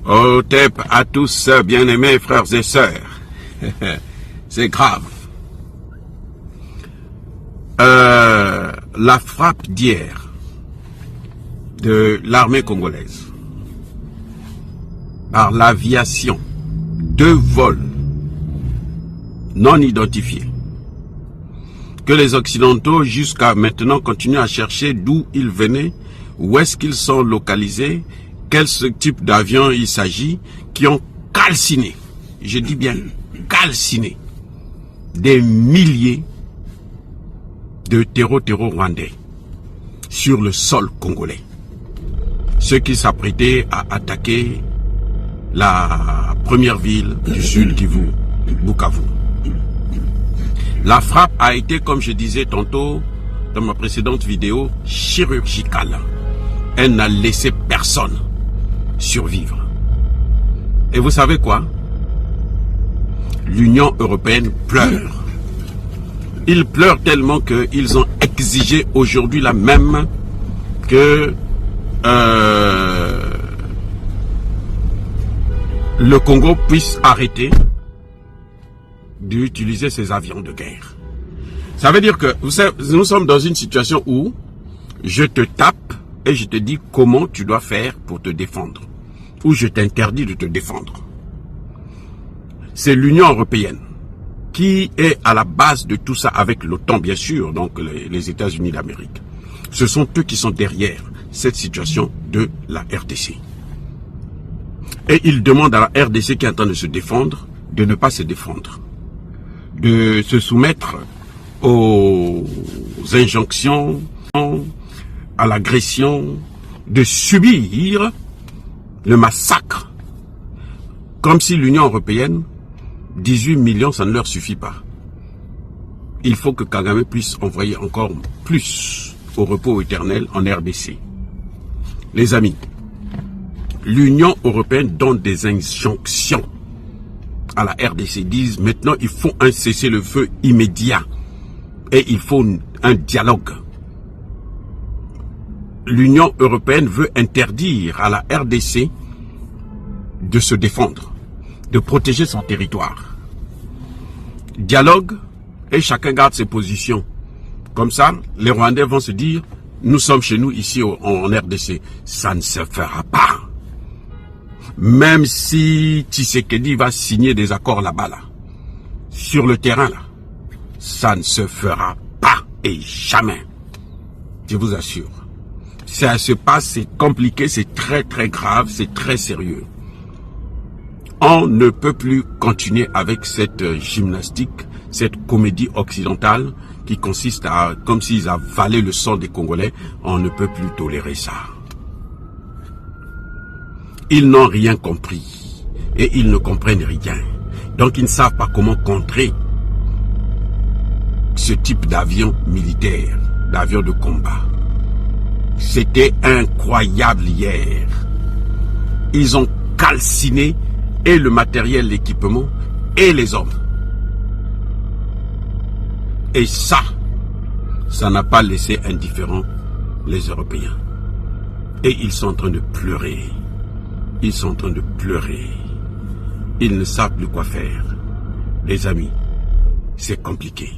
Otep à tous, bien-aimés frères et sœurs. C'est grave. La frappe d'hier de l'armée congolaise par l'aviation, 2 vols non identifiés, que les Occidentaux jusqu'à maintenant continuent à chercher d'où ils venaient, où est-ce qu'ils sont localisés, quel type d'avion il s'agit, qui ont calciné, je dis bien calciné, des milliers de terreaux rwandais sur le sol congolais. Ceux qui s'apprêtaient à attaquer la première ville du Sud Kivu, Bukavu. La frappe a été, comme je disais tantôt dans ma précédente vidéo, chirurgicale. Elle n'a laissé personne survivre. Et vous savez quoi? L'Union européenne pleure. Ils pleurent tellement qu'ils ont exigé aujourd'hui là même que le Congo puisse arrêter d'utiliser ses avions de guerre. Ça veut dire que vous savez, nous sommes dans une situation où je te tape et je te dis comment tu dois faire pour te défendre. Ou je t'interdis de te défendre. C'est l'Union européenne qui est à la base de tout ça, avec l'OTAN bien sûr, donc les États-Unis d'Amérique. Ce sont eux qui sont derrière cette situation de la RDC. Et ils demandent à la RDC qui est en train de se défendre, de ne pas se défendre, de se soumettre aux injonctions, à l'agression, de subir le massacre, comme si l'Union européenne, 18 millions, ça ne leur suffit pas. Il faut que Kagame puisse envoyer encore plus au repos éternel en RDC. Les amis, l'Union européenne donne des injonctions à la RDC, disent maintenant il faut un cessez-le-feu immédiat et il faut un dialogue. L'Union européenne veut interdire à la RDC de se défendre, de protéger son territoire. Dialogue et chacun garde ses positions. Comme ça, les Rwandais vont se dire, nous sommes chez nous ici en RDC. Ça ne se fera pas. Même si Tshisekedi va signer des accords là-bas, là, sur le terrain, là, ça ne se fera pas et jamais. Je vous assure. Ça se passe, c'est compliqué, c'est très grave, c'est très sérieux. On ne peut plus continuer avec cette gymnastique, cette comédie occidentale qui consiste à, comme s'ils avalaient le sang des Congolais, on ne peut plus tolérer ça. Ils n'ont rien compris et ils ne comprennent rien. Donc ils ne savent pas comment contrer ce type d'avion militaire, d'avion de combat. C'était incroyable hier. Ils ont calciné et le matériel, l'équipement et les hommes. Et ça n'a pas laissé indifférents les Européens. Et ils sont en train de pleurer. Ils sont en train de pleurer. Ils ne savent plus quoi faire. Les amis, c'est compliqué.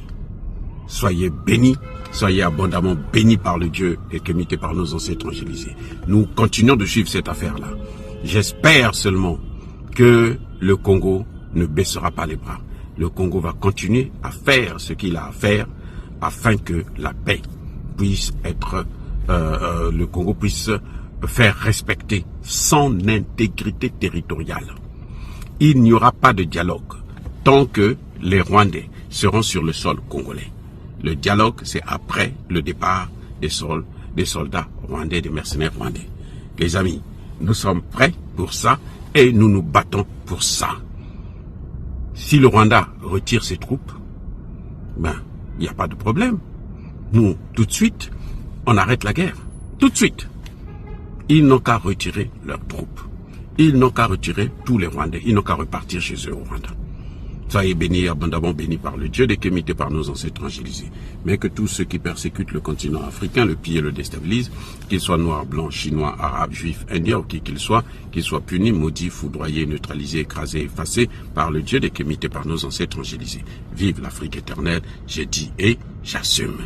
Soyez bénis, soyez abondamment bénis par le Dieu et qu'imité par nos ancêtres angélisés. Nous continuons de suivre cette affaire-là. J'espère seulement que le Congo ne baissera pas les bras. Le Congo va continuer à faire ce qu'il a à faire afin que la paix puisse être, le Congo puisse faire respecter son intégrité territoriale. Il n'y aura pas de dialogue tant que les Rwandais seront sur le sol congolais. Le dialogue, c'est après le départ des soldats rwandais, des mercenaires rwandais. Les amis, nous sommes prêts pour ça et nous nous battons pour ça. Si le Rwanda retire ses troupes, ben, il n'y a pas de problème. Nous, tout de suite, on arrête la guerre. Tout de suite. Ils n'ont qu'à retirer leurs troupes. Ils n'ont qu'à retirer tous les Rwandais. Ils n'ont qu'à repartir chez eux au Rwanda. Soyez bénis, abondamment bénis par le Dieu des Kémités, par nos ancêtres angélisés. Mais que tous ceux qui persécutent le continent africain, le pillent et le déstabilisent, qu'ils soient noirs, blancs, chinois, arabes, juifs, indiens ou qui qu'ils soient punis, maudits, foudroyés, neutralisés, écrasés, effacés par le Dieu des Kémités, par nos ancêtres angélisés. Vive l'Afrique éternelle, j'ai dit et j'assume.